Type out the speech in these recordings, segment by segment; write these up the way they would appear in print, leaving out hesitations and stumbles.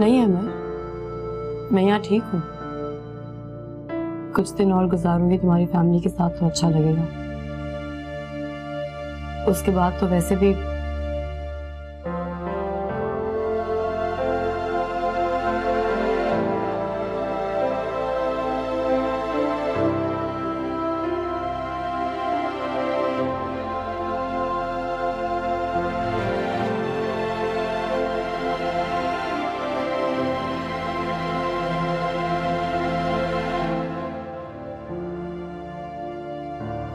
नहीं है मैं यहाँ ठीक हूँ। कुछ दिन और गुजारूंगी तुम्हारी फैमिली के साथ तो अच्छा लगेगा। उसके बाद तो वैसे भी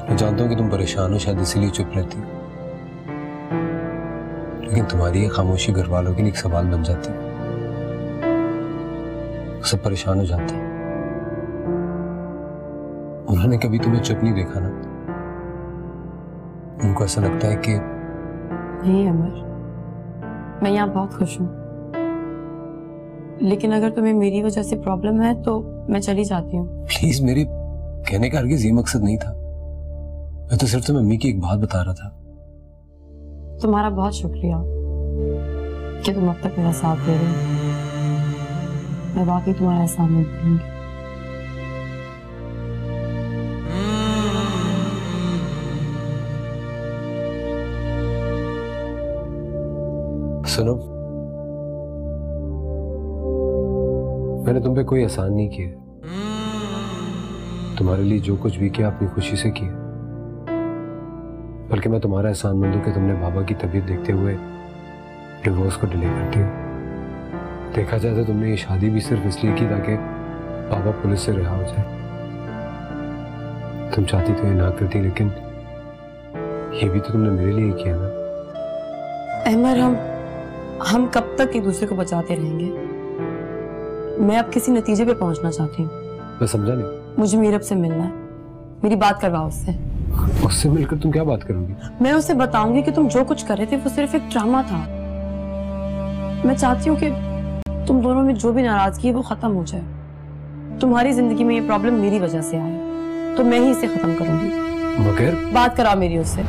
मैं जानता हूँ कि तुम परेशान हो, शायद इसीलिए चुप रहती हो, लेकिन तुम्हारी ये खामोशी घर वालों के लिए एक सवाल बन जाती है। सब परेशान हो जाते हैं। उन्होंने कभी तुम्हें चुप नहीं देखा ना, उनको ऐसा लगता है कि नहीं अमर, मैं यहाँ बहुत खुश हूँ, लेकिन अगर तुम्हें मेरी वजह से प्रॉब्लम है तो मैं चली जाती हूँ। प्लीज, मेरे कहने का हरगिज़ ये मकसद नहीं था। मैं तो सिर्फ तुम्हें मम्मी की एक बात बता रहा था। तुम्हारा बहुत शुक्रिया कि तुम अब तक मेरा साथ दे रहे हो। मैं वाकई तुम्हारा एहसान नहीं भूलूंगी। सुनो, मैंने तुम पे कोई एहसान नहीं किया। तुम्हारे लिए जो कुछ भी किया अपनी खुशी से किया, बल्कि मैं तुम्हारा एहसानमंद हूं कि तुमने बाबा की तबीयत देखते हुए डिवोर्स को डिले कर दिया। देखा जाए तो तुमने ये शादी भी सिर्फ इसलिए की ताकि बाबा पुलिस से रिहा हो जाए। तुम चाहती तो ये ना करती, लेकिन ये भी तो तुमने मेरे लिए ही किया ना। अहमर, हम कब तक एक दूसरे को बचाते रहेंगे? मैं अब किसी नतीजे पे पहुंचना चाहती हूँ। मैं समझा नहीं। मुझे मीरब से मिलना है, मेरी बात करवाओ उससे। उससे मिलकर तुम क्या बात करोगी? मैं उसे बताऊंगी कि तुम जो कुछ कर रहे थे वो सिर्फ एक ड्रामा था। मैं चाहती हूँ कि तुम दोनों में जो भी नाराजगी है वो खत्म हो जाए। तुम्हारी जिंदगी में ये प्रॉब्लम मेरी वजह से आए तो मैं ही इसे खत्म करूंगी। मगर बात कराओ मेरी उससे।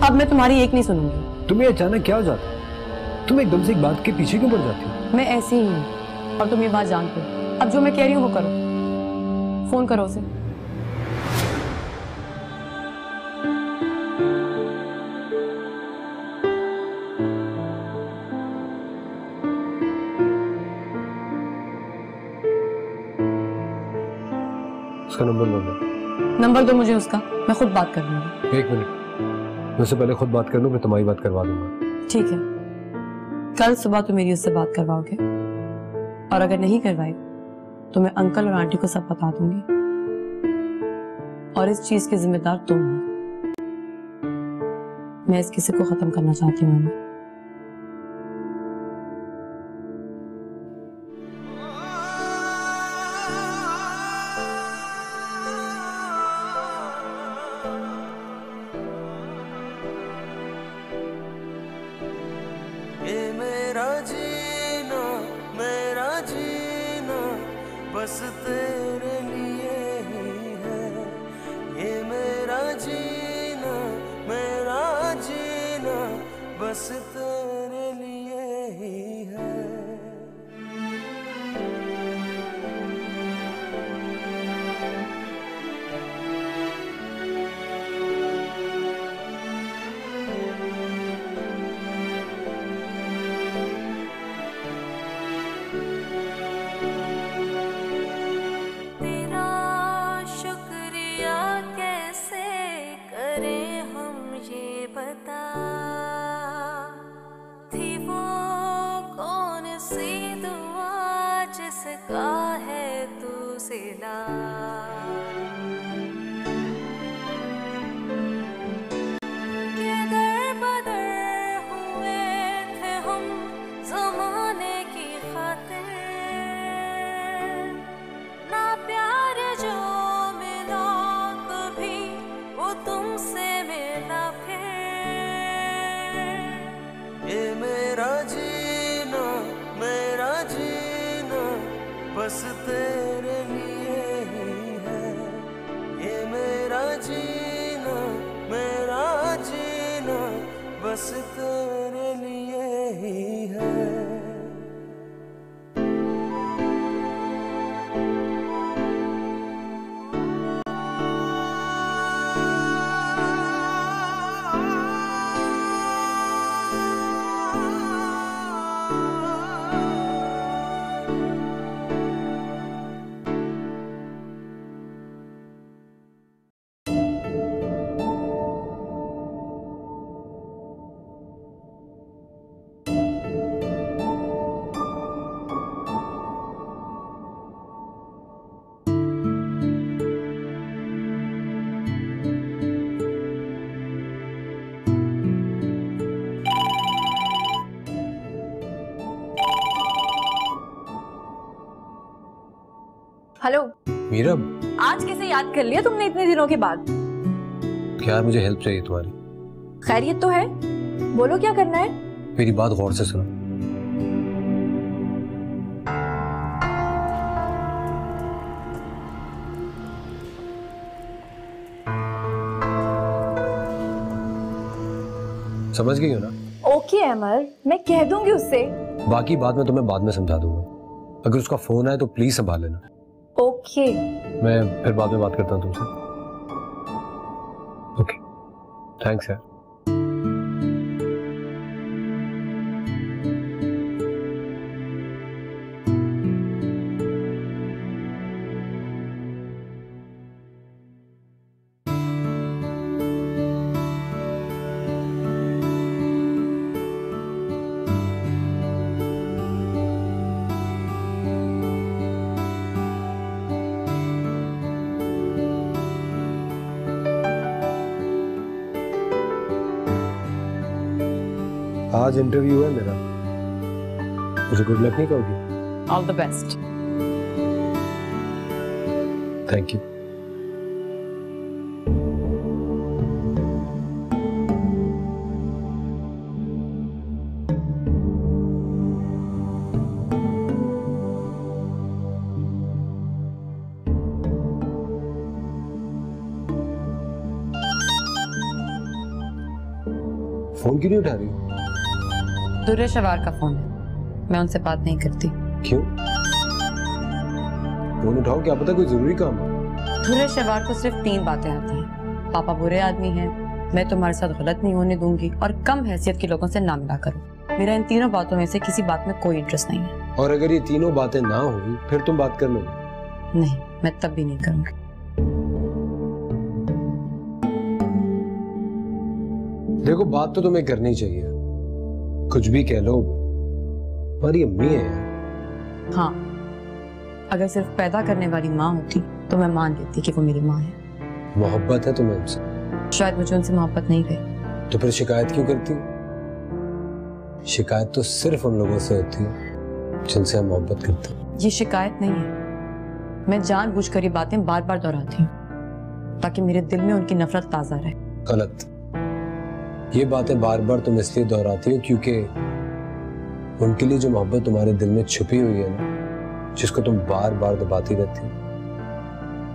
अब मैं तुम्हारी एक नहीं सुनूंगी। तुम्हें अचानक क्या हो जाता है? तुम एकदम से एक बात के पीछे क्यों पड़ जाती हो? मैं ऐसी ही हूँ और तुम ये बात जानते हो। अब जो मैं कह रही हूँ वो करो। फोन करो उसे। उसका नंबर लो। नंबर दो मुझे उसका, मैं खुद बात कर लूंगी। एक मिनट, मैं उससे पहले खुद बात कर लूं, फिर तुम्हारी बात करवा दूंगा। ठीक है, कल सुबह तुम मेरी उससे बात करवाओगे, और अगर नहीं करवाई तो मैं अंकल और आंटी को सब बता दूंगी, और इस चीज की जिम्मेदार तुम हो। मैं इस किस्से को खत्म करना चाहती हूँ। बस तेरे लिए ही है ये मेरा जीना, मेरा जीना बस तेरे लिए ही है। थी वो कौन सी दुआ जिसका है तू सिला, के दर बदर हुए थे हम ज़माने की खातिर, ना प्यार जो मिला कभी वो तुमसे मिला फिर। ये मेरा जीना, मेरा जीना बस तेरे लिए ही है ये मेरा जीना, मेरा जीना बस तेरे लिए ही है। हेलो। मीरा, आज कैसे याद कर लिया तुमने इतने दिनों के बाद? क्या मुझे हेल्प चाहिए तुम्हारी? खैरियत तो है, बोलो क्या करना है? मेरी बात गौर से सुनो। समझ गई हो ना? ओके अमर, मैं कह दूंगी उससे। बाकी बात मैं तुम्हें बाद में समझा दूंगा। अगर उसका फोन आए तो प्लीज संभाल लेना। ओके। मैं फिर बाद में बात करता हूँ तुमसे। ओके, थैंक्स यार। आज इंटरव्यू है मेरा, मुझे गुड लक नहीं कहोगी? All the best. Thank you. Phone क्यों नहीं उठा रही? दुर्रे शवार का फोन है, मैं उनसे बात नहीं करती। क्यों? फोन उठाओ, क्या पता कोई जरूरी काम हो। दुर्रे शवार को सिर्फ 3 बातें आती हैं। पापा बुरे आदमी हैं, मैं तुम्हारे साथ गलत नहीं होने दूंगी, और कम हैसियत के लोगों से ना मिला करो। मेरा इन तीनों बातों में से किसी बात में कोई इंटरेस्ट नहीं है। और अगर ये तीनों बातें ना हुई फिर तुम बात कर लोगे? नहीं, मैं तब भी नहीं करूंगी। देखो, बात तो तुम्हें करनी चाहिए, कुछ भी कह लो, हमारी अम्मी है यार। हाँ, अगर सिर्फ पैदा करने वाली माँ होती तो मैं मान लेती कि वो मेरी माँ है। मोहब्बत है तुम्हें उनसे? शायद मुझे उनसे मोहब्बत नहीं रही। तो फिर शिकायत क्यों करती? शिकायत तो सिर्फ उन लोगों से होती है जिनसे हम मोहब्बत करते हैं। ये शिकायत नहीं है, मैं जानबूझकर ये बातें बार बार दोहराती हूँ ताकि मेरे दिल में उनकी नफरत ताजा रहे। गलत। ये बातें बार बार तुम इसलिए दोहराती हो क्योंकि उनके लिए जो मोहब्बत तुम्हारे दिल में छुपी हुई है ना, जिसको तुम बार बार दबाती रहती हो,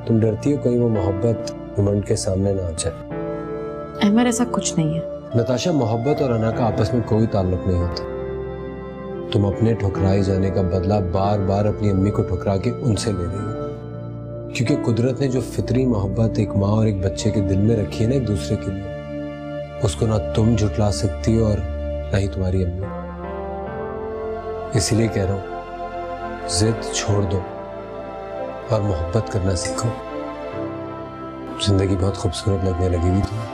तुम डरती हो कहीं वो मोहब्बत घमंड के सामने ना आ जाए। अहमद, ऐसा कुछ नहीं है। नताशा, मोहब्बत और अना का आपस में कोई ताल्लुक नहीं होता। तुम अपने ठुकराए जाने का बदला बार बार अपनी अम्मी को ठुकरा के उनसे ले रही हो, क्योंकि कुदरत ने जो फितरी मोहब्बत एक माँ और एक बच्चे के दिल में रखी है ना एक दूसरे के लिए, उसको ना तुम झुटला सकती हो और ना ही तुम्हारी अम्मी। इसीलिए कह रहा हूं, जिद छोड़ दो और मोहब्बत करना सीखो। जिंदगी बहुत खूबसूरत लगने लगेगी तुम्हें।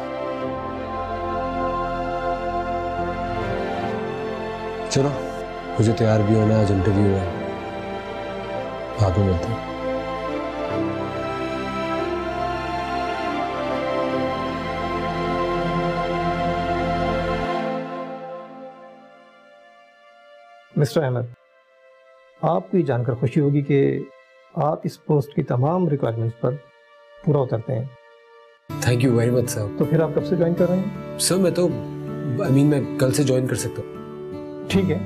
चलो, मुझे तैयार भी होना है, आज इंटरव्यू है। बाद में मिलते हैं। मिस्टर अहमद, आपको ये जानकर खुशी होगी कि आप इस पोस्ट की तमाम रिक्वायरमेंट्स पर पूरा उतरते हैं। Thank you very much sir. तो फिर आप कब से ज्वाइन कर रहे हैं? सर मैं तो मैं कल से ज्वाइन कर सकता हूँ। ठीक है,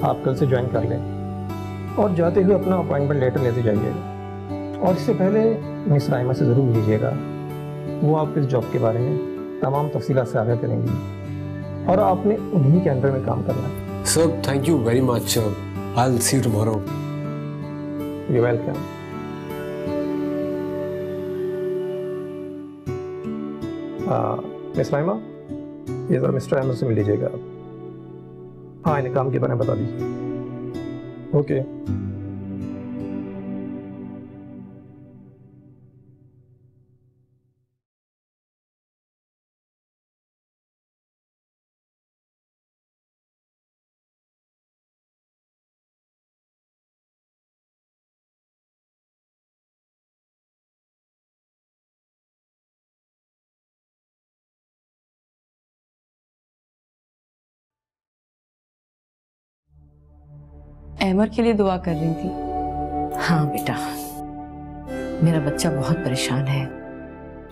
आप कल से ज्वाइन कर लें और जाते हुए अपना अपॉइंटमेंट लेटर लेते जाइएगा। और इससे पहले मिस राइमा से ज़रूर मिलीजिएगा, वो आपको इस जॉब के बारे में तमाम तफसीलात से आगाह करेंगी और आपने उन्हीं के अंडर में काम करना है। Sir, thank you very much. I'll see you tomorrow. You're welcome. Miss Raima, ये ज़रा मिस्टर अहमद से मिल लीजिएगा आप। हाँ, इन्हें काम के बारे में बता दीजिए। ओके। अहमद के लिए दुआ कर रही थी। हाँ बेटा, मेरा बच्चा बहुत परेशान है,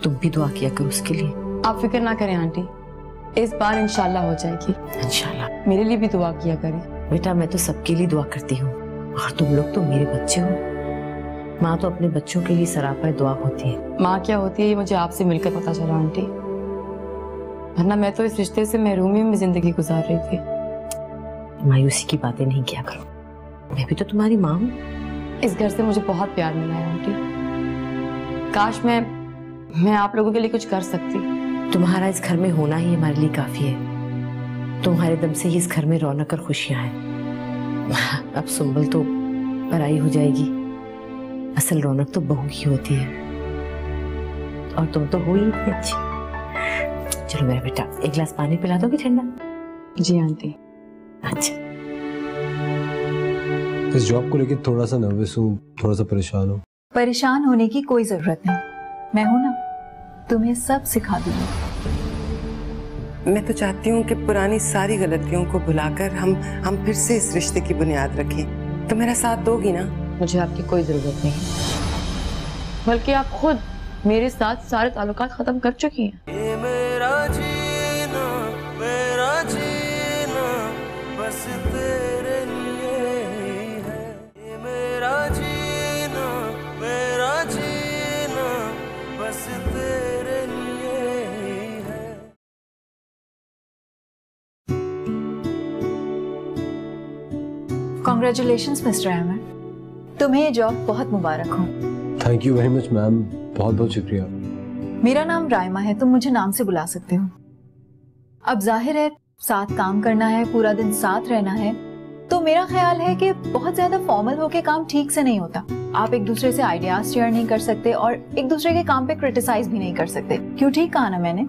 तुम भी दुआ किया करो उसके लिए। आप फिक्र ना करें आंटी, इस बार इंशाल्लाह हो जाएगी। इंशाल्लाह। मेरे लिए भी दुआ किया करें। बेटा मैं तो सबके लिए दुआ करती हूँ, और तुम लोग तो मेरे बच्चे हो। माँ तो अपने बच्चों के लिए सरापा दुआ होती है। माँ क्या होती है ये मुझे आपसे मिलकर पता चला आंटी, वरना मैं तो इस रिश्ते से महरूमी में जिंदगी गुजार रही थी। मायूसी की बातें नहीं किया करो, मैं भी तो तुम्हारी माँ हूँ। इस घर से मुझे बहुत प्यार मिला है आंटी, काश मैं आप लोगों के लिए कुछ कर सकती। तुम्हारा इस घर में होना ही हमारे लिए काफी है। तुम्हारे दम से ही इस घर में रौनक और खुशियां हैं। अब सुंबल तो पराई हो जाएगी, असल रौनक तो बहू की होती है, और तुम तो हो ही इतनी अच्छी। चलो मेरा बेटा, एक गिलास पानी पिला दोगे ठंडा? जी आंटी। अच्छा। इस जॉब को लेकर थोड़ा सा नर्वस हूँ, थोड़ा सा परेशान हूँ। परेशान होने की कोई जरूरत नहीं, मैं हूं ना, तुम्हें सब सिखा दूंगी। मैं तो चाहती हूँ कि पुरानी सारी गलतियों को भुलाकर हम फिर से इस रिश्ते की बुनियाद रखें। तो मेरा साथ दोगी ना? मुझे आपकी कोई जरूरत नहीं, बल्कि आप खुद मेरे साथ सारे ताल्लुकात खत्म कर चुकी हैं। ये मेरा जीना बस तेरे लिए ही है। ये मेरा जीना बस तेरे लिए ही है। कॉन्ग्रेचुलेशंस मिस्टर अहमद, तुम्हें ये जॉब बहुत मुबारक हो। Thank you very much ma'am, बहुत बहुत शुक्रिया। मेरा नाम रायमा है, तुम मुझे नाम से बुला सकते हो। अब जाहिर है साथ काम करना है, पूरा दिन साथ रहना है, तो मेरा ख्याल है कि बहुत ज्यादा फॉर्मल होके काम ठीक से नहीं होता। आप एक दूसरे से आइडियाज शेयर नहीं कर सकते और एक दूसरे के काम पे क्रिटिसाइज भी नहीं कर सकते। क्यों ठीक कहा ना मैंने?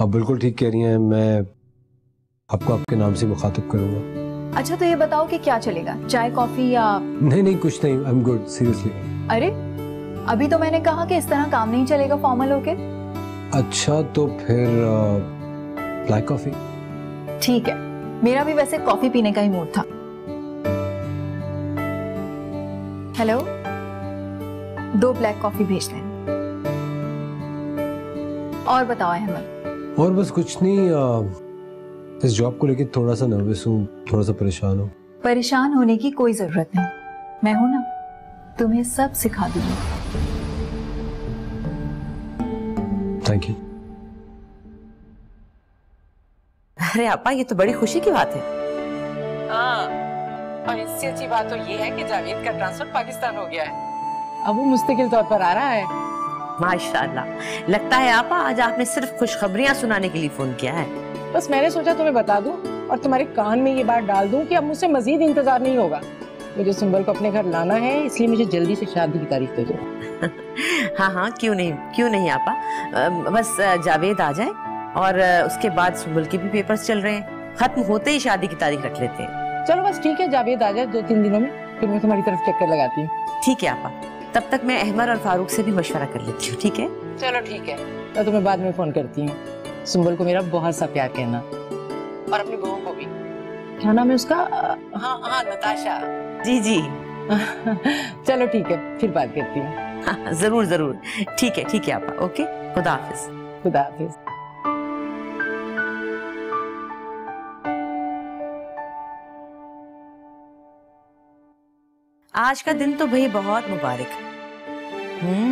आप बिल्कुल ठीक कह रही हैं, मैं आपको आपके नाम से मुखातिब करूंगा। अच्छा तो ये बताओ कि क्या चलेगा, चाय कॉफी या? नहीं कुछ नहीं, आई एम गुड, सीरियसली। अरे अभी तो मैंने कहा कि इस तरह काम नहीं चलेगा फॉर्मल होके। अच्छा तो फिर ब्लैक कॉफी? ठीक है, मेरा भी वैसे कॉफी पीने का ही मूड था। हेलो, 2 ब्लैक कॉफी भेज दें। और बताओ अहमद। और बस कुछ नहीं, इस जॉब को लेकर थोड़ा सा नर्वस हूँ, थोड़ा सा परेशान हूँ। परेशान होने की कोई जरूरत नहीं, मैं हूं ना, तुम्हें सब सिखा दूंगी। Thank you. अरे आपा, ये तो बड़ी खुशी की बात है। हाँ, और इससे अच्छी बात तो ये है कि जावेद का ट्रांसफर पाकिस्तान हो गया है। अब वो मुस्तकिल तौर पर आ रहा है। माशाल्लाह, लगता है आपा आज आपने सिर्फ खुशखबरियां सुनाने के लिए फोन किया है। बस मैंने सोचा तुम्हें बता दूं और तुम्हारे कान में ये बात डाल दूं कि अब मुझसे मजीद इंतजार नहीं होगा। मुझे सुंबल को अपने घर लाना है, इसलिए मुझे जल्दी से शादी की तारीख दे दो। हाँ क्यों नहीं आपा, बस जावेद आ जाए और उसके बाद सुंबल के भी पेपर्स चल रहे हैं, खत्म होते ही शादी की तारीख रख लेते हैं। चलो बस ठीक है, जावेद आ जाए 2-3 दिनों में, फिर मैं तुम्हारी तरफ चक्कर लगाती हूँ। ठीक है आपा, तब तक मैं अहमद और फारूक से भी मशवरा कर लेती हूँ। ठीक है? चलो ठीक है, मैं तुम्हें बाद में फोन करती हूँ। सुंबल को मेरा बहुत सा प्यार कहना, और अपनी बहू को भी। क्या नाम है उसका? हाँ नताशा। जी चलो ठीक है, फिर बात करती हूँ। हाँ, जरूर। ठीक है आपा, ओके, खुदा हाफिज। खुदा हाफिज। आज का दिन तो भाई बहुत मुबारक है।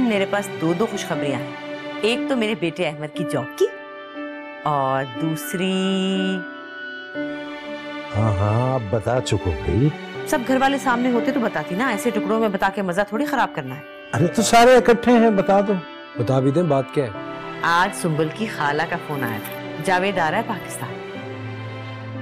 मेरे पास 2 खुशखबरियां हैं। एक तो मेरे बेटे अहमद की जॉब की, और दूसरी हाँ आप बता चुको भाई। सब घर वाले सामने होते तो बताती ना, ऐसे टुकड़ों में बता के मजा थोड़ी खराब करना है। अरे तो सारे इकट्ठे हैं, बता दो। बता भी दें, बात क्या है? आज सुंबल की खाला का फोन आया था, जावेद आ रहा है पाकिस्तान।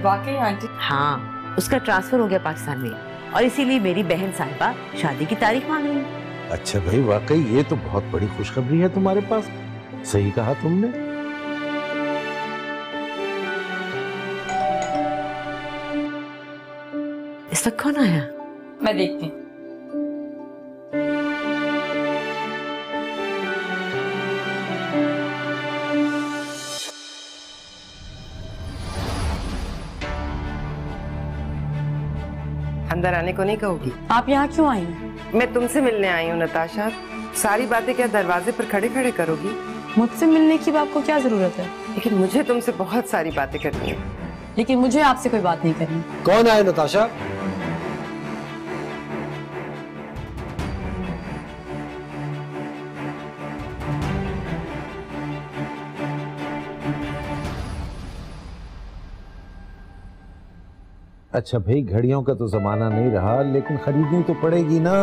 वाकई आंटी? हाँ, उसका ट्रांसफर हो गया पाकिस्तान में, और इसीलिए मेरी बहन साहिबा शादी की तारीख मांग रही है। अच्छा भाई, वाकई ये तो बहुत बड़ी खुशखबरी है तुम्हारे पास। सही कहा तुमने। इस वक्त कौन आया? मैं देखती हूँ। अंदर आने को नहीं कहोगी? आप यहाँ क्यों आई? मैं तुमसे मिलने आई हूँ नताशा। सारी बातें क्या दरवाजे पर खड़े खड़े करोगी? मुझसे मिलने की आपको क्या जरूरत है? लेकिन मुझे तुमसे बहुत सारी बातें करनी है। लेकिन मुझे आपसे कोई बात नहीं करनी। कौन आया नताशा? अच्छा भाई, घड़ियों का तो जमाना नहीं रहा, लेकिन खरीदनी तो पड़ेगी ना।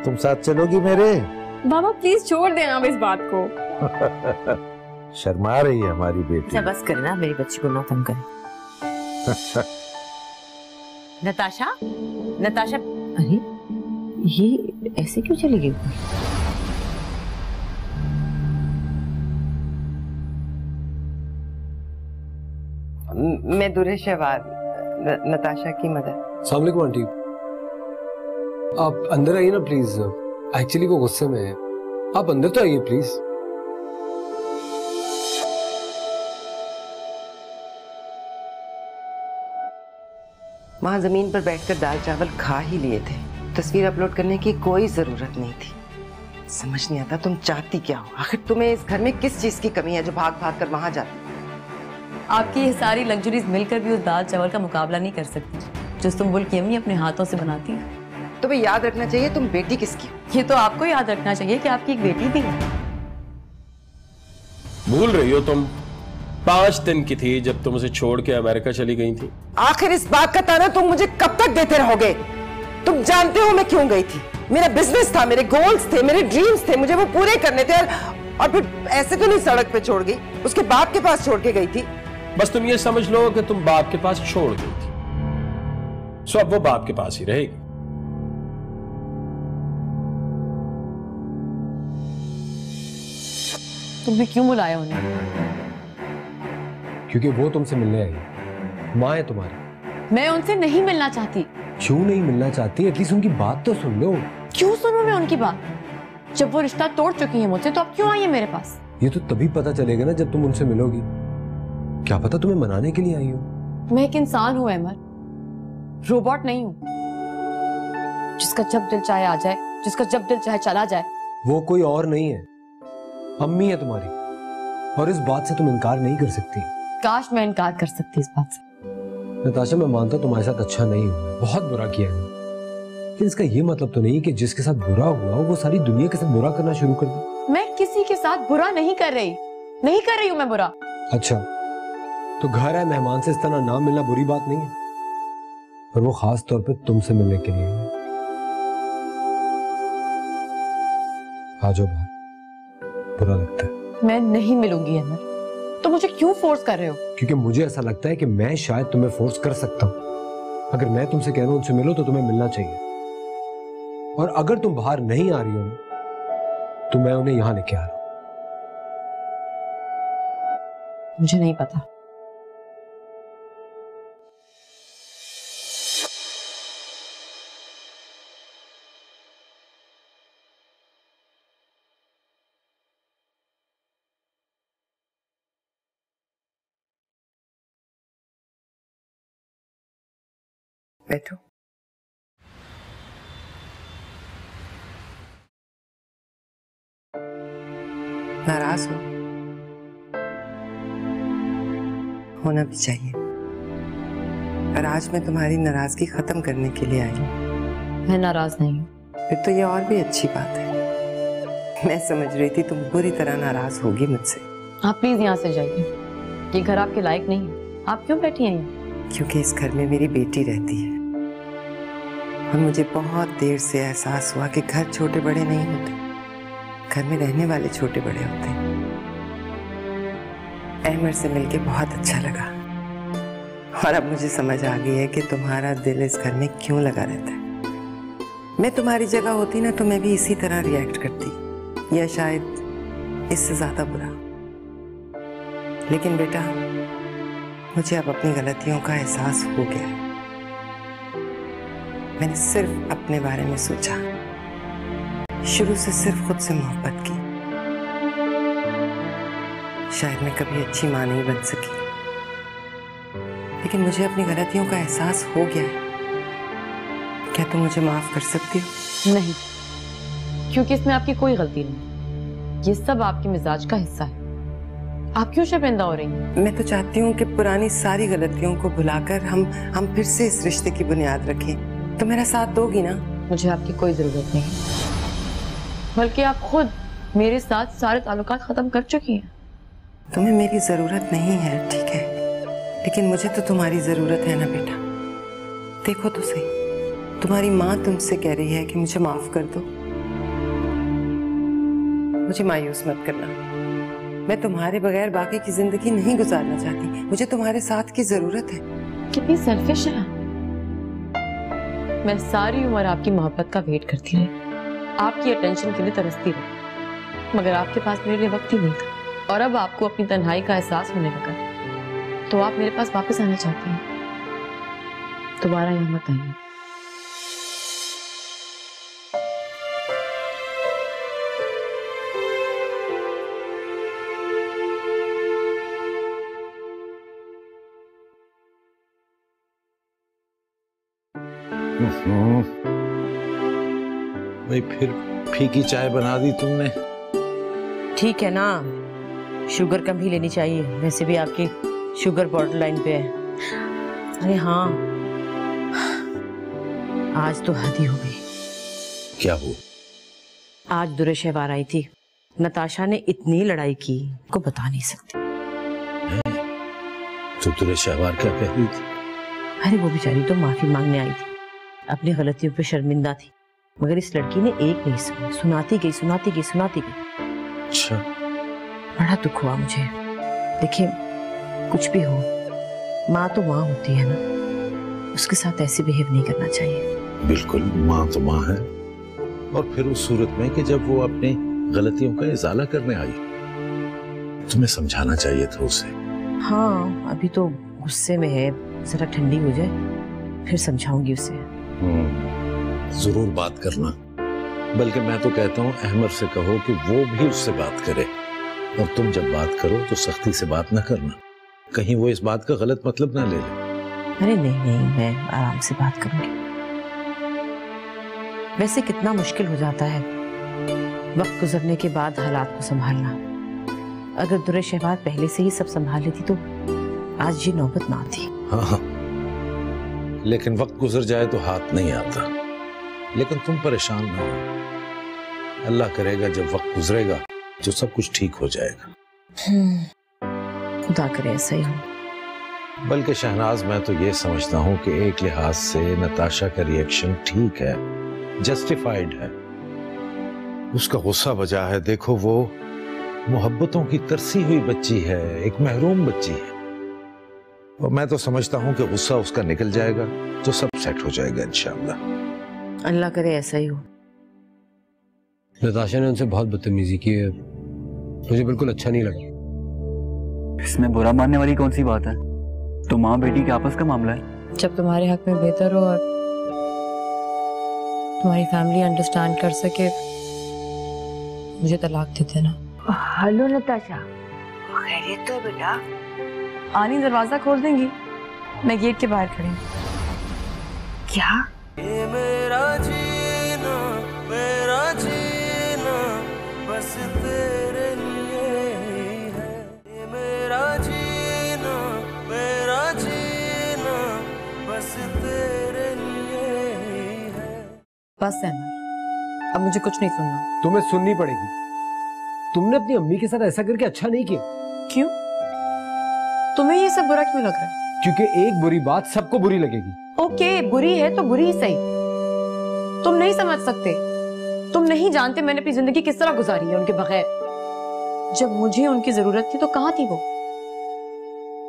तुम साथ चलोगी मेरे? बाबा प्लीज छोड़ दें आप इस बात को। शर्मा रही है हमारी बेटी। अच्छा बस करे ना, मेरी बच्ची को ना तंग करे। नताशा, नताशा, अरे ये ऐसे क्यों चली गई? मैं दुर्रे शहवाज, नताशा की मदर। अस्सलाम वालेकुम आंटी, आप अंदर आइए ना प्लीज। एक्चुअली वो गुस्से में है, आप अंदर तो आइए प्लीज। वहां जमीन पर बैठकर दाल चावल खा ही लिए थे, तस्वीर अपलोड करने की कोई जरूरत नहीं थी। समझ नहीं आता तुम चाहती क्या हो? आखिर तुम्हें इस घर में किस चीज की कमी है जो भाग भाग कर वहां जाती? आपकी ये सारी लग्जरीज मिलकर भी उस दाल चावल का मुकाबला नहीं कर सकती जो सुंबुल की अम्मी अपने हाथों से बनाती है। तुम्हें याद रखना चाहिए तुम बेटी किसकी हो। ये तो आपको याद रखना चाहिए कि आपकी एक बेटी भी है। भूल रही हो तुम 5 दिन की थी जब तुम उसे छोड़ के अमेरिका चली गई थी। आखिर इस बात का ताना तुम मुझे कब तक देते रहोगे? तुम जानते हो मैं क्यों गई थी। मेरा बिजनेस था, मेरे गोल्स थे, मेरे ड्रीम्स थे, मुझे वो पूरे करने थे। और फिर ऐसे तो नहीं सड़क पे छोड़ गई, उसके बाप के पास छोड़ के गई थी। बस तुम ये समझ लो कि तुम बाप के पास छोड़ गई थी, सो अब वो बाप के पास ही रहेगी। तुमने क्यों बुलाया उन्हें? क्योंकि वो तुमसे मिलने आई, माँ है तुम्हारी। मैं उनसे नहीं मिलना चाहती। क्यों नहीं मिलना चाहती? एटलीस्ट उनकी बात तो सुन लो। क्यों सुनूं मैं उनकी बात? जब वो रिश्ता तोड़ चुकी है मुझसे तो अब क्यों आई है मेरे पास? ये तो तभी पता चलेगा ना जब तुम उनसे मिलोगी। क्या पता तुम्हें मनाने के लिए आई हो। मैं एक इंसान हूं अहमद, रोबोट नहीं हूं जिसका जब दिल चाहे आ जाए, जिसका जब दिल चाहे चला जाए। वो कोई और नहीं है, अम्मी है तुम्हारी, और इस बात से तुम इनकार नहीं कर सकती। काश मैं इनकार कर सकती इस बात से। नताशा, मैं मानता तुम्हारे साथ अच्छा नहीं हुआ, बहुत बुरा किया है, लेकिन इसका ये मतलब तो नहीं कि जिसके साथ बुरा हुआ वो सारी दुनिया के साथ बुरा करना शुरू कर दे। मैं किसी के साथ बुरा नहीं कर रही हूं मैं बुरा। अच्छा, तो घर है मेहमान से इस तरह ना मिलना बुरी बात नहीं है, और वो खास तौर पे तुमसे मिलने के लिए है। आ जाओ बाहर, बुरा लगता है। मैं नहीं मिलूंगी अहमद। तो मुझे क्यों फोर्स कर रहे हो? क्योंकि मुझे ऐसा लगता है कि मैं शायद तुम्हें फोर्स कर सकता हूं। अगर मैं तुमसे कह रहा हूं उनसे मिलो तो तुम्हें मिलना चाहिए, और अगर तुम बाहर नहीं आ रही हो तो मैं उन्हें यहां लेके आ रहा हूं। मुझे नहीं पता। बैठो। नाराज हो? होना भी चाहिए, और आज मैं तुम्हारी नाराजगी खत्म करने के लिए आई हूँ। मैं नाराज नहीं हूँ। फिर तो ये और भी अच्छी बात है। मैं समझ रही थी तुम बुरी तरह नाराज होगी मुझसे। आप प्लीज यहाँ से जाइए, ये घर आपके लायक नहीं है। आप क्यों बैठी हैं यहाँ? क्योंकि इस घर में मेरी बेटी रहती है, और मुझे बहुत देर से एहसास हुआ कि घर छोटे बड़े नहीं होते, घर में रहने वाले छोटे बड़े होते हैं। अहमद से मिलके बहुत अच्छा लगा, और अब मुझे समझ आ गई है कि तुम्हारा दिल इस घर में क्यों लगा रहता है। मैं तुम्हारी जगह होती ना तो मैं भी इसी तरह रिएक्ट करती, या शायद इससे ज्यादा बुरा। लेकिन बेटा, मुझे अब अपनी गलतियों का एहसास हो गया है। मैंने सिर्फ अपने बारे में सोचा, शुरू से सिर्फ खुद से मोहब्बत की। शायद मैं कभी अच्छी माँ नहीं बन सकी, लेकिन मुझे अपनी गलतियों का एहसास हो गया है। क्या तुम मुझे माफ कर सकती हो? नहीं, क्योंकि इसमें आपकी कोई गलती नहीं, ये सब आपके मिजाज का हिस्सा है। आप क्यों शर्मिंदा हो रही हैं? मैं तो चाहती हूँ कि पुरानी सारी गलतियों को भुलाकर हम फिर से इस रिश्ते की बुनियाद रखें। तो मेरा साथ दोगी ना? मुझे आपकी कोई जरूरत नहीं, बल्कि आप खुद मेरे साथ सारे ताल्लुकात खत्म कर चुकी हैं। तुम्हें मेरी जरूरत नहीं है, ठीक है, लेकिन मुझे तो तुम्हारी जरूरत है ना बेटा। देखो तो सही, तुम्हारी माँ तुमसे कह रही है कि मुझे माफ कर दो। मुझे मायूस मत करना, मैं तुम्हारे बगैर बाकी की जिंदगी नहीं गुजारना चाहती। मुझे तुम्हारे साथ की जरूरत है। कितनी सेल्फिश है। मैं सारी उम्र आपकी मोहब्बत का वेट करती रही, आपकी अटेंशन के लिए तरसती रही, मगर आपके पास मेरे लिए वक्त ही नहीं था। और अब आपको अपनी तन्हाई का एहसास होने लगा, तो आप मेरे पास वापस आना चाहती हैं। दोबारा यहाँ मत आइए। भाई फिर फीकी चाय बना दी तुमने। ठीक है ना, शुगर कम ही लेनी चाहिए, वैसे भी आपकी शुगर बॉर्डर लाइन पे है। अरे हाँ, आज तो हद ही हो गई। क्या हुआ? आज दुरे शहवार आई थी, नताशा ने इतनी लड़ाई की को बता नहीं सकती। तो दुरे शहवार क्या कह रही थी? अरे वो बेचारी तो माफी मांगने आई थी, अपनी गलतियों पे शर्मिंदा थी, मगर इस लड़की ने एक नहीं सुनी, सुनाती गई सुनाती गई सुनाती गई। अच्छा, बड़ा दुख हुआ मुझे। देखिए, कुछ भी हो, माँ तो माँ होती है ना, उसके साथ ऐसे बिहेव नहीं करना चाहिए। बिल्कुल, माँ तो माँ है। और फिर उस सूरत में कि जब वो अपनी गलतियों का इजाला करने आई, तुम्हें समझाना चाहिए था उसे। हाँ, अभी तो गुस्से में है, जरा ठंडी हो जाए फिर समझाऊंगी उसे। जरूर बात करना, बल्कि मैं तो कहता हूँ अहमद से कहो कि वो भी उससे बात करे, और तुम जब बात करो तो सख्ती से बात ना करना, कहीं वो इस बात का गलत मतलब ना ले ले। अरे नहीं नहीं, मैं आराम से बात करूंगी। वैसे कितना मुश्किल हो जाता है वक्त गुजरने के बाद हालात को संभालना। अगर दुरे शहवार पहले से ही सब संभाल लेती तो आज ये नौबत ना आती। हाँ, लेकिन वक्त गुजर जाए तो हाथ नहीं आता। लेकिन तुम परेशान ना हो, अल्लाह करेगा जब वक्त गुजरेगा तो सब कुछ ठीक हो जाएगा। खुदा करे ऐसा ही हो। बल्कि शहनाज, मैं तो ये समझता हूँ कि एक लिहाज से नताशा का रिएक्शन ठीक है, जस्टिफाइड है। उसका गुस्सा वजह है। देखो, वो मोहब्बतों की तरसी हुई बच्ची है, एक महरूम बच्ची है, और मैं तो समझता हूँ कि गुस्सा उसका निकल जाएगा तो सब सेट हो जाएगा इंशाअल्लाह। अल्लाह करे ऐसा ही हो। नताशा ने उनसे बहुत बदतमीजी की है, मुझे बिल्कुल अच्छा नहीं लगा। इसमें बुरा मानने वाली कौन सी बात है? तो माँ बेटी के आपस का मामला है। जब तुम्हारे हक में बेहतर हो और तुम्हारी फैमिली अंडरस्टैंड कर सके, मुझे तलाक दे देना। हेलो नताशा, खैरियत तो है बेटा? आनी दरवाजा खोल देंगी, मैं गेट के बाहर खड़ी हूँ। क्या? ये मेरा जीना बस तेरे लिए है। ये मेरा जीना बस तेरे लिए है। बस है, अब मुझे कुछ नहीं सुनना। तुम्हें सुननी पड़ेगी। तुमने अपनी अम्मी के साथ ऐसा करके अच्छा नहीं किया। क्यों? तुम्हें ये सब बुरा क्यों लग रहा है? क्योंकि एक बुरी बात सबको बुरी लगेगी। ओके, बुरी है तो बुरी ही सही। तुम नहीं समझ सकते, तुम नहीं जानते मैंने अपनी जिंदगी किस तरह गुजारी है उनके बगैर। जब मुझे उनकी जरूरत थी तो कहाँ थी वो?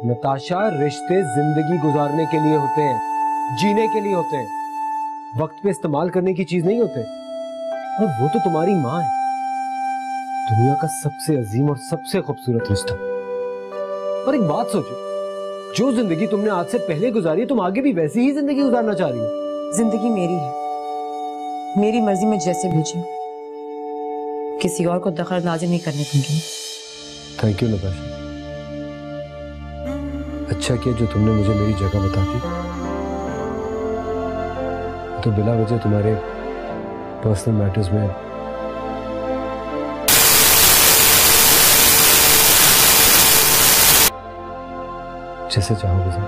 नताशा, रिश्ते जिंदगी गुजारने के लिए होते हैं, जीने के लिए होते हैं, वक्त पे इस्तेमाल करने की चीज नहीं होते। और वो तो तुम्हारी माँ है, दुनिया का सबसे अजीम और सबसे खूबसूरत रिश्ता। और एक बात सोचो, जो जिंदगी तुमने आज से पहले गुजारी, तुम आगे भी वैसी ही जिंदगी गुजारना चाह रही हो। जिंदगी मेरी है, मेरी मर्जी में जैसे भेजी, किसी और को दखलंदाजी नहीं करने दूंगी। थैंक यू नताशा, अच्छा किया जो तुमने मुझे मेरी जगह बता दी। तो बिला वजह तुम्हारे पर्सनल मैटर्स में जैसे चाहोगे सर।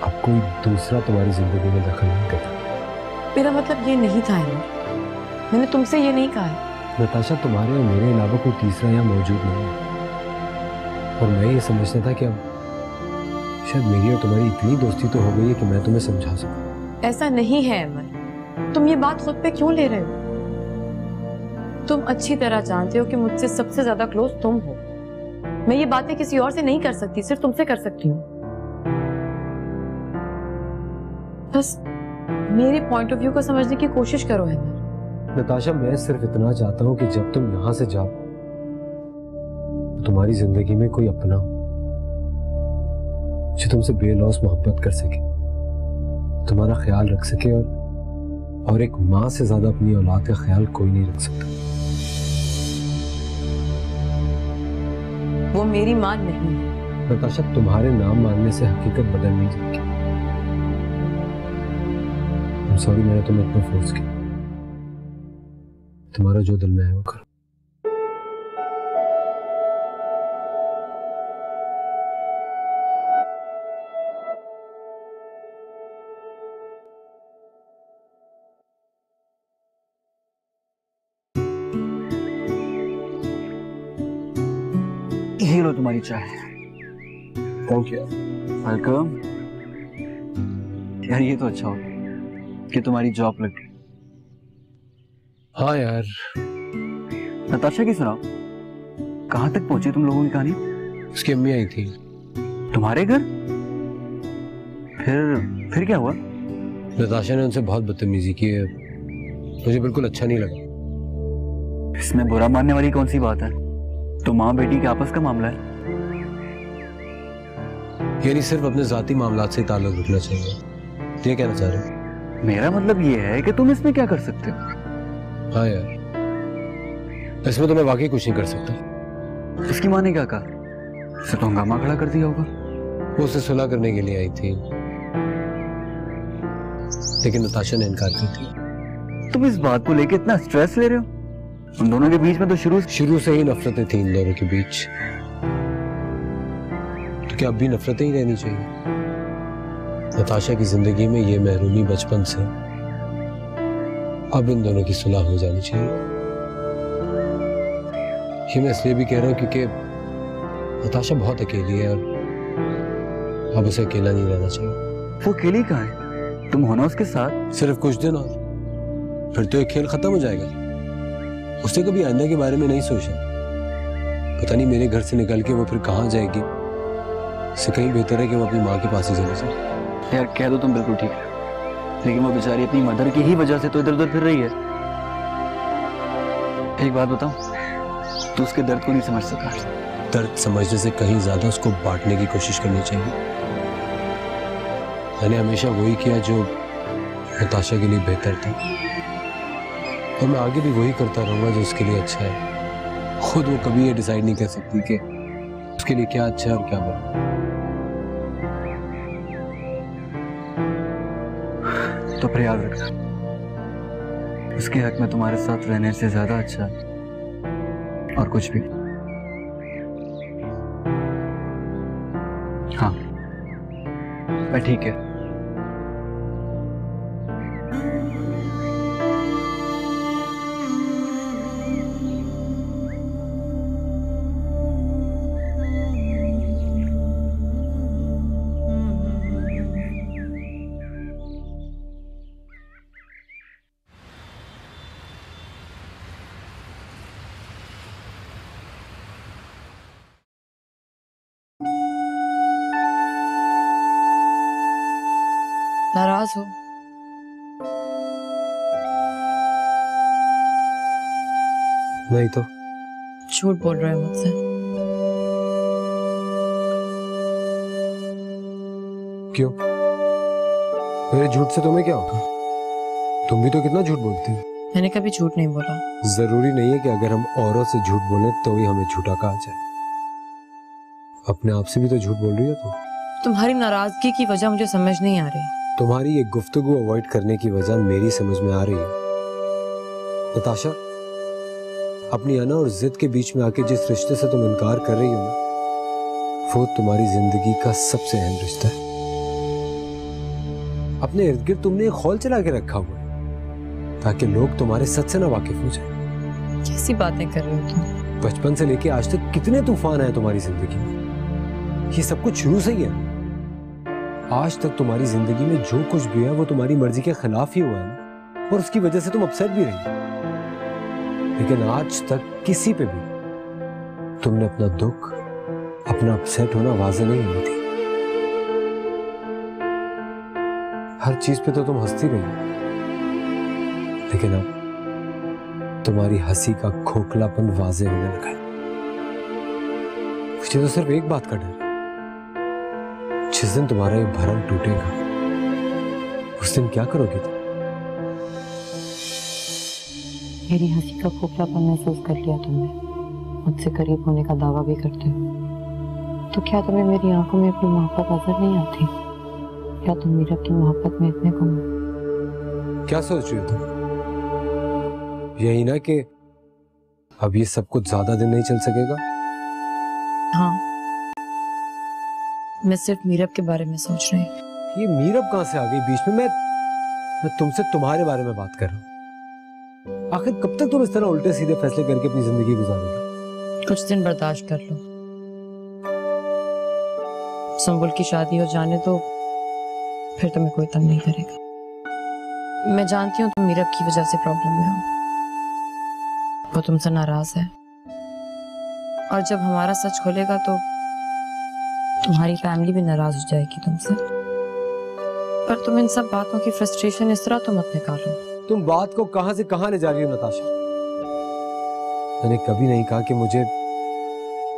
अब कोई दूसरा तुम्हारी जिंदगी में दखल नहीं देता। मेरा मतलब ये नहीं था अहमद, मैंने तुमसे ये नहीं कहा है। नताशा, तुम्हारे और मेरे अलावा कोई तीसरा यहाँ मौजूद नहीं है। और मैं ये समझता था कि अब शायद मेरी और तुम्हारी इतनी दोस्ती तो हो गई है कि मैं तुम्हें समझा सकूं। ऐसा नहीं है अहमद, तुम ये बात खुद पे क्यों ले रहे हो? तुम अच्छी तरह जानते हो कि मुझसे सबसे ज्यादा क्लोज तुम हो। मैं ये बातें किसी और से नहीं कर सकती, सिर्फ तुमसे कर सकती हूँ। बस मेरे पॉइंट ऑफ व्यू को समझने की कोशिश करो अहमद। नताशा, मैं सिर्फ इतना चाहता हूं कि जब तुम यहां से जाओ तो तुम्हारी जिंदगी में कोई अपना हो जो तुमसे बेलौस मोहब्बत कर सके, तुम्हारा ख्याल रख सके, और एक माँ से ज्यादा अपनी औलाद का ख्याल कोई नहीं रख सकता। वो मेरी माँ नहीं है। नताशा, तुम्हारे नाम मानने से हकीकत बदल नहीं जाएगी। सॉरी, मैंने तुम्हें इतना फोर्स किया। तुम्हारा जो दिल में है वो करो। ये लो तुम्हारी चाय। Thank you. वेलकम। यार ये तो अच्छा हो कि तुम्हारी जॉब लग गई। हाँ यार। नताशा की सुनाओ, कहाँ तक पहुंची तुम लोगों की कहानी? उसकी अम्मी आई थी तुम्हारे घर? फिर क्या हुआ? नताशा ने उनसे बहुत बदतमीजी की है। मुझे बिल्कुल अच्छा नहीं लगा। इसमें बुरा मानने वाली कौन सी बात है? तो माँ बेटी के आपस का मामला है। यानी सिर्फ अपने जाती मामलात से ताल्लुक रखना चाहिए, ये कहना चाह रहे हो? मेरा मतलब ये है कि तुम इसमें क्या कर सकते हो? हाँ यार, इसमें तो मैं वाकई कुछ नहीं कर सकता। उसकी माँ ने क्या कहा? उसे तो हंगामा खड़ा कर दिया होगा। वो उसे सुलह करने के लिए आई थी, लेकिन नताशा ने इनकार कर दिया। तुम इस बात को लेकर इतना स्ट्रेस ले रहे हो? उन दोनों के बीच में तो शुरू से ही नफरतें थी इन दोनों के बीच। तो क्या अब भी नफरतें ही रहनी चाहिए? नताशा की जिंदगी में ये महरूमी बचपन से अब इन दोनों की सुलह हो जानी चाहिए। ये मैं इसलिए भी कह रहा हूं क्योंकि नताशा बहुत अकेली है और अब उसे अकेला नहीं रहना चाहिए। वो अकेली कहाँ है? तुम हो ना उसके साथ। सिर्फ कुछ दिन और फिर तो ये खेल खत्म हो जाएगा। उसने कभी आइंदा के बारे में नहीं सोचा। पता नहीं मेरे घर से निकल के वो फिर कहाँ जाएगी। इससे कहीं बेहतर है कि वो अपनी माँ के पास ही चले जाए। यार कह दो तुम बिल्कुल ठीक है, लेकिन वो बेचारी अपनी मदर की ही वजह से तो इधर उधर फिर रही है। एक बात बताऊं, तू उसके दर्द को नहीं समझ सका। दर्द समझने से कहीं ज्यादा उसको बांटने की कोशिश करनी चाहिए। मैंने हमेशा वही किया जो नताशा के लिए बेहतर था, और मैं आगे भी वही करता रहूंगा जो उसके लिए अच्छा है। खुद वो कभी ये डिसाइड नहीं कर सकती कि उसके लिए क्या अच्छा है और क्या बुरा। तो फिर याद रखना, उसके हक में तुम्हारे साथ रहने से ज्यादा अच्छा और कुछ भी। हाँ, मैं ठीक है। नाराज हो? नहीं तो। झूठ बोल रहे हो मुझसे। क्यों? मेरे झूठ से तुम्हें क्या होगा? तुम भी तो कितना झूठ बोलती हो। मैंने कभी झूठ नहीं बोला। जरूरी नहीं है कि अगर हम औरों से झूठ बोले तो ही हमें झूठा कहा जाए। अपने आप से भी तो झूठ बोल रही हो तुम। तुम्हारी नाराजगी की वजह मुझे समझ नहीं आ रही। तुम्हारी ये गुफ्तगू अवॉइड करने की वजह मेरी समझ में आ रही है। नताशा, अपनी अना और जिद के बीच में आके जिस रिश्ते से तुम इनकार कर रही हो ना, वो तुम्हारी जिंदगी का सबसे अहम रिश्ता है। अपने इर्द गिर्द तुमने एक खौल चला के रखा हुआ है ताकि लोग तुम्हारे सच से ना वाकिफ हो जाए। कैसी बातें कर रहे हो तुम? बचपन से लेके आज तक कितने तूफान आए तुम्हारी जिंदगी में, ये सब कुछ शुरू से ही है। आज तक तुम्हारी जिंदगी में जो कुछ भी है वो तुम्हारी मर्जी के खिलाफ ही हुआ है ना, और उसकी वजह से तुम अपसेट भी रही। लेकिन आज तक किसी पे भी तुमने अपना दुख, अपना अपसेट होना वाज़ेह नहीं होनी थी। हर चीज पे तो तुम हंसती रही, लेकिन अब तुम्हारी हंसी का खोखलापन वाज़ेह होने लगा है। मुझे तो सिर्फ एक बात का डर है, जिस दिन तुम्हारा ये भरम टूटेगा उस दिन क्या करोगी तुम? मेरी हंसी का खोखलापन महसूस कर लिया तुमने, मुझसे करीब होने का दावा भी करते हो, तो क्या तुम्हें मेरी आंखों में अपनी मोहब्बत नजर नहीं आती? क्या तुम मीरब की मोहब्बत में इतने गुम हो? क्या सोच रही हो तुम? यही ना कि अब ये सब कुछ ज्यादा दिन नहीं चल सकेगा? हाँ, मैं सिर्फ मीरब के बारे में सोच रही हूँ। ये मीरब कहां से आ गई बीच में? मैं तुमसे तुम्हारे बारे में बात कर रहा हूँ। आखिर कब तक तुम इस तरह उल्टे सीधे फैसले करके अपनी जिंदगी गुजारोगे? कुछ दिन बर्दाश्त कर लो, संबुल की शादी हो जाने तो फिर तुम्हें कोई तंग नहीं करेगा। मैं जानती हूँ तुम मीरब की वजह से प्रॉब्लम में हो, वो तुमसे नाराज है, और जब हमारा सच खोलेगा तो तुम्हारी फैमिली भी नाराज हो जाएगी तुमसे। पर तुम इन सब बातों की फ्रस्ट्रेशन इस तरह तो मत निकालो। तुम बात को कहां से कहां ले जा रही हो नताशा? मैंने कभी नहीं कहा कि मुझे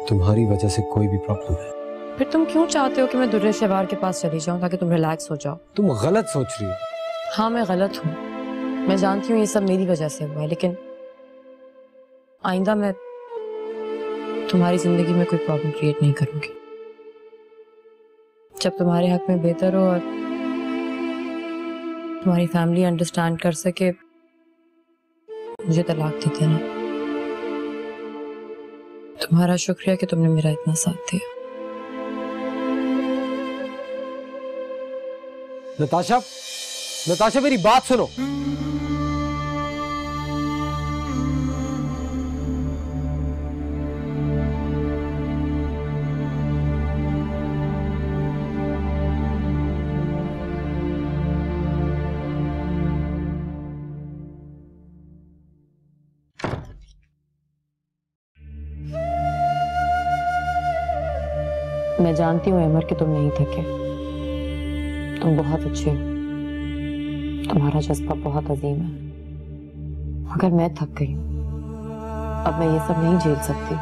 तुम्हारी वजह से कोई भी प्रॉब्लम है। फिर तुम क्यों चाहते हो कि मैं दुर्रे शेवार के पास चली जाऊं ताकि तुम रिलैक्स हो जाओ? तुम गलत सोच रही हो। हाँ, मैं गलत हूँ, मैं जानती हूँ ये सब मेरी वजह से हुआ है, लेकिन आइंदा मैं तुम्हारी जिंदगी में कोई प्रॉब्लम क्रिएट नहीं करूंगी। जब तुम्हारे हक में बेहतर हो और तुम्हारी फैमिली अंडरस्टैंड कर सके, मुझे तलाक दे देना। तुम्हारा शुक्रिया कि तुमने मेरा इतना साथ दिया। नताशा, नताशा मेरी बात सुनो। मैं जानती हूँ अमर कि तुम नहीं थके, तुम बहुत अच्छे हो, तुम्हारा जज्बा बहुत अजीम है, मगर मैं थक गई हूँ। अब मैं ये सब नहीं झेल सकती।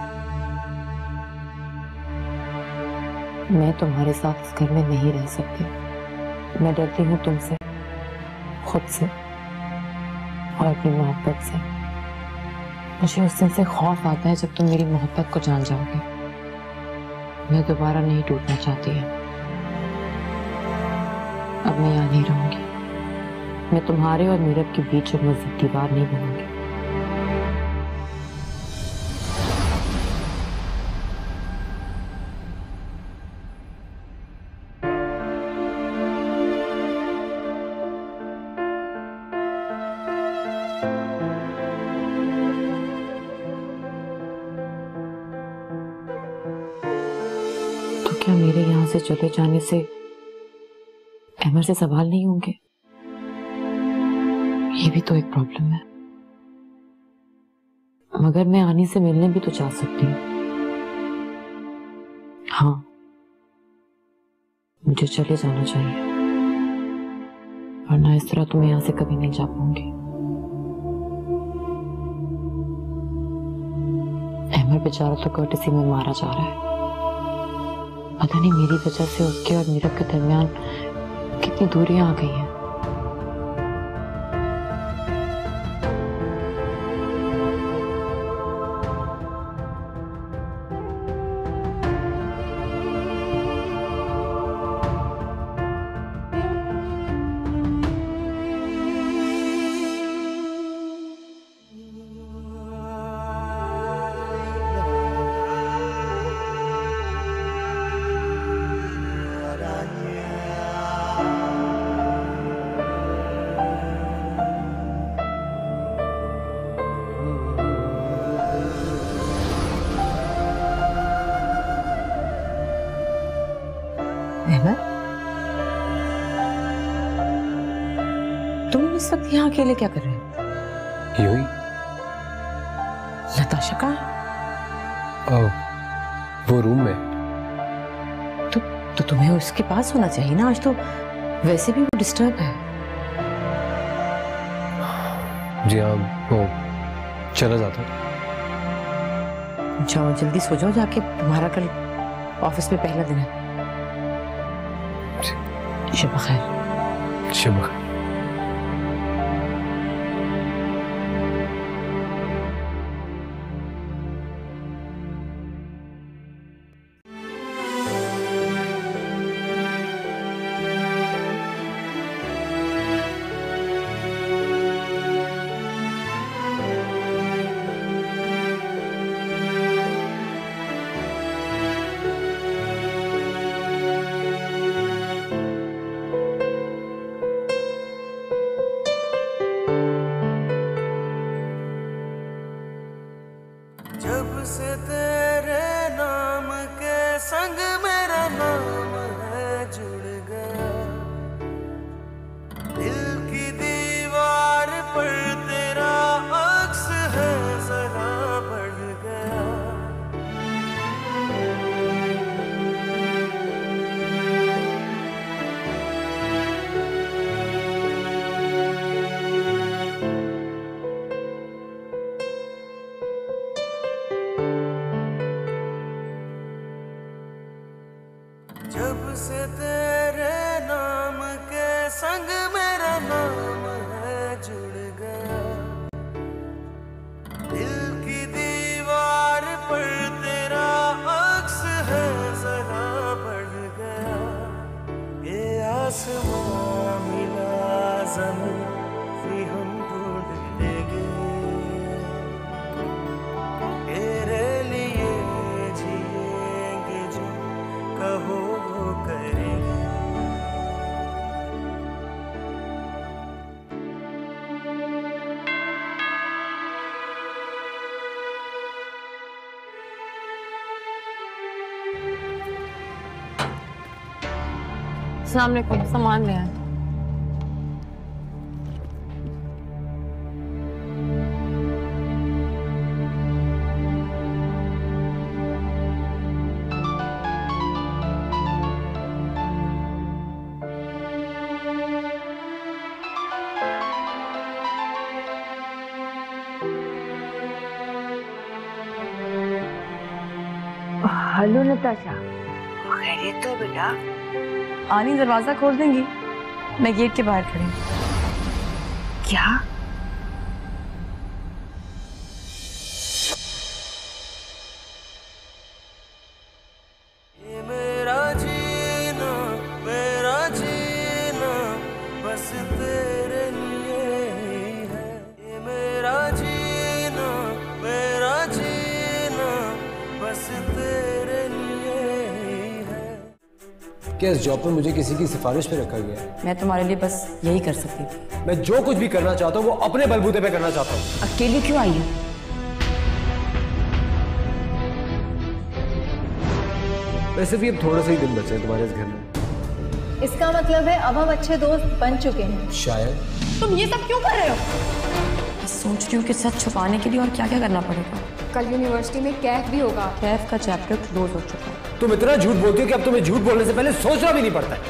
मैं तुम्हारे साथ इस घर में नहीं रह सकती। मैं डरती हूँ तुमसे, खुद से और अपनी मोहब्बत से। मुझे उस दिन से खौफ आता है जब तुम मेरी मोहब्बत को जान जाओगे। मैं दोबारा नहीं टूटना चाहती है। अब मैं यहाँ नहीं रहूंगी। मैं तुम्हारे और मीरब के बीच एक मजबूत दीवार नहीं बनूंगी। क्या मेरे यहाँ से चले जाने से अमर से सवाल नहीं होंगे? ये भी तो एक प्रॉब्लम है। मगर मैं आनी से मिलने भी तो जा सकती हूँ। हाँ, मुझे चले जाना चाहिए, वरना इस तरह तो मैं यहाँ से कभी नहीं जा पाऊंगी। अमर बेचारा तो कर्टसी में मारा जा रहा है। पता नहीं मेरी वजह से उसके और मीरब के दरमियान कितनी दूरियां आ गई हैं। इस वक्त यहाँ अकेले क्या कर रहे हैं? यूं ही। नताशा कहाँ? वो रूम में। तो तुम्हें उसके पास होना चाहिए ना, आज तो वैसे भी वो डिस्टर्ब है। जी हाँ, वो चला जाता। जाओ जल्दी सो जाओ जाके, तुम्हारा कल ऑफिस में पहला दिन है। शब खैर। शब खैर। जब से तेरे नाम के संग मेरा नाम है जुड़ गया, दिल की दीवार पर तेरा अक्स है जरा बढ़ गया। जब से तेरे नाम के संग मेरा नाम है जुड़ गया, दिल की दीवार पर तेरा अक्स है जरा बढ़ गया। ये आसमां मिला ज़मीं भी हम ढूंढ लेंगे, तेरे लिए जिएंगे जो कहो वो करेंगे। अस्सलाम वालेकुम, सामान ले आए। हेलो नताशा, खैरियत तो बेटा? आनी दरवाजा खोल देंगी? मैं गेट के बाहर खड़ी हूँ। क्या? ये मेरा जीना बस तेरे लिए ही है। ये मेरा जीना बस तेरे लिए ही है। क्या इस जॉब पर मुझे किसी की सिफारिश पे रखा गया है? मैं तुम्हारे लिए बस यही कर सकती थी। मैं जो कुछ भी करना चाहता हूँ वो अपने बलबूते पे करना चाहता हूँ। अकेली क्यों आई हो? वैसे भी अब थोड़े से ही दिन बचे हैं तुम्हारे इस घर में। इसका मतलब है अब हम अच्छे दोस्त बन चुके हैं। शायद। तुम ये सब क्यों कर रहे हो? मैं सोच रही हूँ कि सच छुपाने के लिए और क्या क्या करना पड़ेगा। कल यूनिवर्सिटी में कैफ भी होगा। कैफ का चैप्टर क्लोज हो चुका है। तुम इतना झूठ बोलती हो कि अब तुम्हें झूठ बोलने से पहले सोचना भी नहीं पड़ता है।